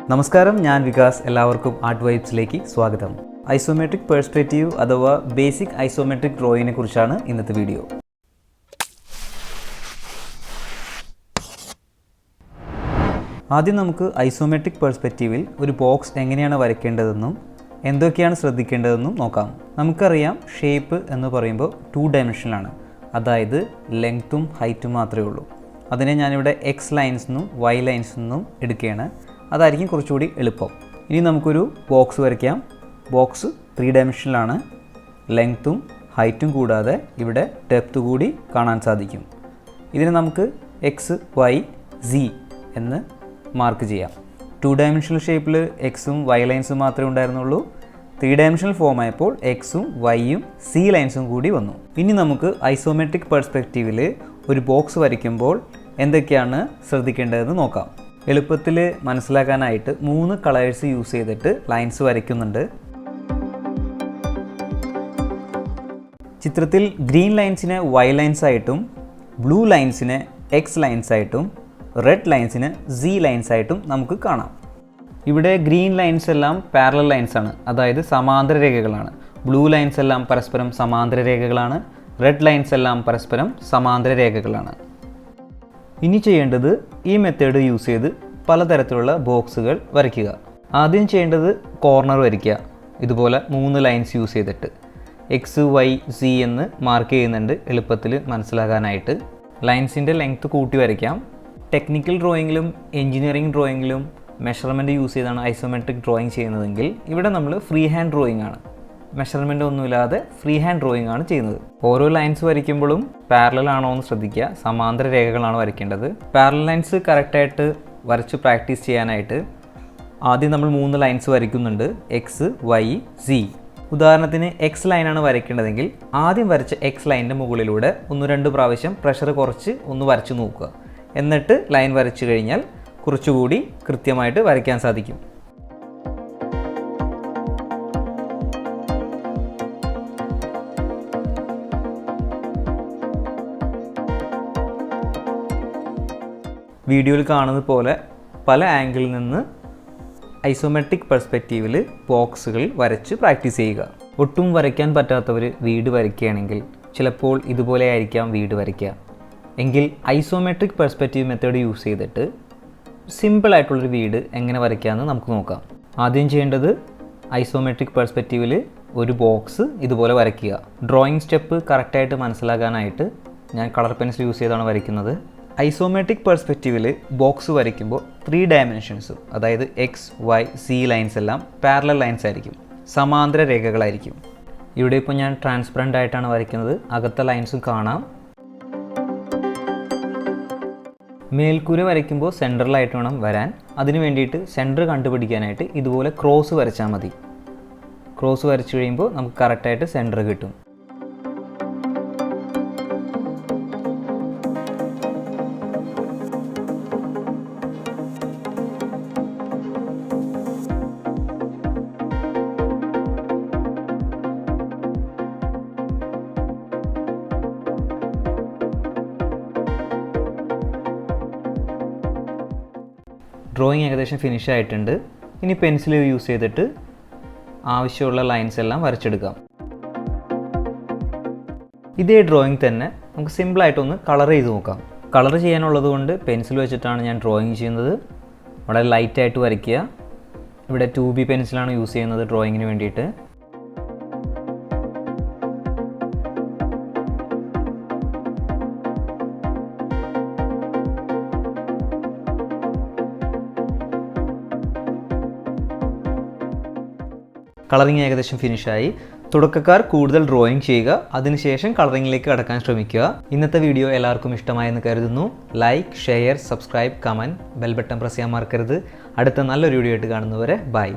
നമസ്കാരം, ഞാൻ വികാസ്. എല്ലാവർക്കും ആർട്ട് വൈബ്സിലേക്ക് സ്വാഗതം. ഐസോമെട്രിക് പെർസ്പെക്റ്റീവ് അഥവാ ബേസിക് ഐസോമെട്രിക് ഡ്രോയിങ്ങിനെ കുറിച്ചാണ് ഇന്നത്തെ വീഡിയോ. ആദ്യം നമുക്ക് ഐസോമെട്രിക് പെർസ്പെക്റ്റീവിൽ ഒരു ബോക്സ് എങ്ങനെയാണ് വരയ്ക്കേണ്ടതെന്നും എന്തൊക്കെയാണ് ശ്രദ്ധിക്കേണ്ടതെന്നും നോക്കാം. നമുക്കറിയാം, ഷേപ്പ് എന്ന് പറയുമ്പോൾ 2 ഡയമെൻഷനിലാണ്, അതായത് ലെങ്ത്തും ഹൈറ്റും മാത്രമേ ഉള്ളൂ. അതിനെ ഞാനിവിടെ എക്സ് ലൈൻസ് നിന്നും വൈ ലൈൻസ് നിന്നും എടുക്കുകയാണ്. അതായിരിക്കും കുറച്ചുകൂടി എളുപ്പം. ഇനി നമുക്കൊരു ബോക്സ് വരയ്ക്കാം. ബോക്സ് 3 ഡയമെൻഷനിലാണ്. ലെങ്ത്തും ഹൈറ്റും കൂടാതെ ഇവിടെ ഡെപ്ത് കൂടി കാണാൻ സാധിക്കും. ഇതിന് നമുക്ക് എക്സ് വൈ സി എന്ന് മാർക്ക് ചെയ്യാം. 2 ഡയമെൻഷണൽ ഷേപ്പിൽ എക്സും വൈ ലൈൻസും മാത്രമേ ഉണ്ടായിരുന്നുള്ളൂ. 3 ഡയമെൻഷണൽ ഫോം ആയപ്പോൾ എക്സും വൈയും സി ലൈൻസും കൂടി വന്നു. ഇനി നമുക്ക് ഐസോമെട്രിക് പെർസ്പെക്റ്റീവിൽ ഒരു ബോക്സ് വരയ്ക്കുമ്പോൾ എന്തൊക്കെയാണ് ശ്രദ്ധിക്കേണ്ടതെന്ന് നോക്കാം. എളുപ്പത്തിൽ മനസ്സിലാക്കാനായിട്ട് 3 കളേഴ്സ് യൂസ് ചെയ്തിട്ട് ലൈൻസ് വരയ്ക്കുന്നുണ്ട്. ചിത്രത്തിൽ ഗ്രീൻ ലൈൻസിനെ വൈ ലൈൻസ് ആയിട്ടും ബ്ലൂ ലൈൻസിനെ എക്സ് ലൈൻസ് ആയിട്ടും റെഡ് ലൈൻസിന് സി ലൈൻസ് ആയിട്ടും നമുക്ക് കാണാം. ഇവിടെ ഗ്രീൻ ലൈൻസ് എല്ലാം പാരലൽ ലൈൻസ് ആണ്, അതായത് സമാന്തര രേഖകളാണ്. ബ്ലൂ ലൈൻസ് എല്ലാം പരസ്പരം സമാന്തര രേഖകളാണ്. റെഡ് ലൈൻസ് എല്ലാം പരസ്പരം സമാന്തര രേഖകളാണ്. ഇനി ചെയ്യേണ്ടത് ഈ മെത്തേഡ് യൂസ് ചെയ്ത് പലതരത്തിലുള്ള ബോക്സുകൾ വരയ്ക്കുക. ആദ്യം ചെയ്യേണ്ടത് കോർണർ വരയ്ക്കുക. ഇതുപോലെ 3 ലൈൻസ് യൂസ് ചെയ്തിട്ട് എക്സ് വൈ സി എന്ന് മാർക്ക് ചെയ്യുന്നുണ്ട്, എളുപ്പത്തിൽ മനസ്സിലാക്കാനായിട്ട്. ലൈൻസിൻ്റെ ലെങ്ത്ത് കൂട്ടി വരയ്ക്കാം. ടെക്നിക്കൽ ഡ്രോയിങ്ങിലും എൻജിനീയറിംഗ് ഡ്രോയിങ്ങിലും മെഷർമെൻറ്റ് യൂസ് ചെയ്താണ് ഐസോമെട്രിക് ഡ്രോയിങ് ചെയ്യുന്നതെങ്കിൽ ഇവിടെ നമ്മൾ ഫ്രീ ഹാൻഡ് ഡ്രോയിങ് ആണ്. മെഷർമെൻ്റ് ഒന്നുമില്ലാതെ ഫ്രീ ഹാൻഡ് ഡ്രോയിങ് ആണ് ചെയ്യുന്നത്. ഓരോ ലൈൻസ് വരയ്ക്കുമ്പോഴും പാരലൽ ആണോ എന്ന് ശ്രദ്ധിക്കുക. സമാന്തര രേഖകളാണ് വരയ്ക്കേണ്ടത്. പാരലൽ ലൈൻസ് കറക്റ്റായിട്ട് വരച്ച് പ്രാക്ടീസ് ചെയ്യാനായിട്ട് ആദ്യം നമ്മൾ 3 ലൈൻസ് വരയ്ക്കുന്നുണ്ട്, എക്സ് വൈ സി. ഉദാഹരണത്തിന് എക്സ് ലൈനാണ് വരയ്ക്കേണ്ടതെങ്കിൽ ആദ്യം വരച്ച എക്സ് ലൈനിൻ്റെ മുകളിലൂടെ 1-2 പ്രാവശ്യം പ്രഷർ കുറച്ച് ഒന്ന് വരച്ച് നോക്കുക. എന്നിട്ട് ലൈൻ വരച്ചു കഴിഞ്ഞാൽ കുറച്ചുകൂടി കൃത്യമായിട്ട് വരയ്ക്കാൻ സാധിക്കും. വീഡിയോയിൽ കാണുന്നത് പോലെ പല ആംഗിളിൽ നിന്ന് ഐസോമെട്രിക് പെർസ്പെക്റ്റീവിൽ ബോക്സുകൾ വരച്ച് പ്രാക്ടീസ് ചെയ്യുക. ഒട്ടും വരയ്ക്കാൻ പറ്റാത്തവർ വീട് വരയ്ക്കുകയാണെങ്കിൽ ചിലപ്പോൾ ഇതുപോലെ ആയിരിക്കാം വീട് വരയ്ക്കുക. എങ്കിൽ ഐസോമെട്രിക് പെർസ്പെക്റ്റീവ് മെത്തേഡ് യൂസ് ചെയ്തിട്ട് സിമ്പിളായിട്ടുള്ളൊരു വീട് എങ്ങനെ വരയ്ക്കാമെന്ന് നമുക്ക് നോക്കാം. ആദ്യം ചെയ്യേണ്ടത് ഐസോമെട്രിക് പെർസ്പെക്റ്റീവിൽ ഒരു ബോക്സ് ഇതുപോലെ വരയ്ക്കുക. ഡ്രോയിങ് സ്റ്റെപ്പ് കറക്റ്റായിട്ട് മനസ്സിലാക്കാനായിട്ട് ഞാൻ കളർ പെൻസിൽ യൂസ് ചെയ്താണ് വരയ്ക്കുന്നത്. ഐസോമെട്രിക് പെർസ്പെക്റ്റീവിൽ ബോക്സ് വരയ്ക്കുമ്പോൾ 3 ഡയമെൻഷൻസും, അതായത് എക്സ് വൈ സി ലൈൻസ് എല്ലാം പാരലൽ ലൈൻസ് ആയിരിക്കും, സമാന്തര രേഖകളായിരിക്കും. ഇവിടെ ഇപ്പോൾ ഞാൻ ട്രാൻസ്പെറൻ്റ് ആയിട്ടാണ് വരയ്ക്കുന്നത്. അകത്തെ ലൈൻസും കാണാം. മേൽക്കൂര വരയ്ക്കുമ്പോൾ സെൻറ്ററിലായിട്ട് വേണം വരാൻ. അതിന് വേണ്ടിയിട്ട് സെൻറ്റർ കണ്ടുപിടിക്കാനായിട്ട് ഇതുപോലെ ക്രോസ് വരച്ചാൽ മതി. ക്രോസ് വരച്ചു കഴിയുമ്പോൾ നമുക്ക് കറക്റ്റായിട്ട് സെൻറ്റർ കിട്ടും. ഡ്രോയിങ് ഏകദേശം ഫിനിഷ് ആയിട്ടുണ്ട്. ഇനി പെൻസിൽ യൂസ് ചെയ്തിട്ട് ആവശ്യമുള്ള ലൈൻസ് എല്ലാം വരച്ചെടുക്കാം. ഇതേ ഡ്രോയിങ് തന്നെ നമുക്ക് സിമ്പിളായിട്ടൊന്ന് കളർ ചെയ്ത് നോക്കാം. കളർ ചെയ്യാനുള്ളത് കൊണ്ട് പെൻസിൽ വെച്ചിട്ടാണ് ഞാൻ ഡ്രോയിങ് ചെയ്യുന്നത്. വളരെ ലൈറ്റായിട്ട് വരയ്ക്കുക. ഇവിടെ 2B പെൻസിലാണ് യൂസ് ചെയ്യുന്നത് ഡ്രോയിങ്ങിന് വേണ്ടിയിട്ട്. കളറിങ് ഏകദേശം ഫിനിഷായി. തുടക്കക്കാർ കൂടുതൽ ഡ്രോയിങ് ചെയ്യുക, അതിനുശേഷം കളറിങ്ങിലേക്ക് കടക്കാൻ ശ്രമിക്കുക. ഇന്നത്തെ വീഡിയോ എല്ലാവർക്കും ഇഷ്ടമായെന്ന് കരുതുന്നു. Like, share, subscribe, comment, bell button press ചെയ്യാൻ മറക്കരുത്. അടുത്ത നല്ലൊരു വീഡിയോ ആയിട്ട് കാണുന്നവരെ ബൈ.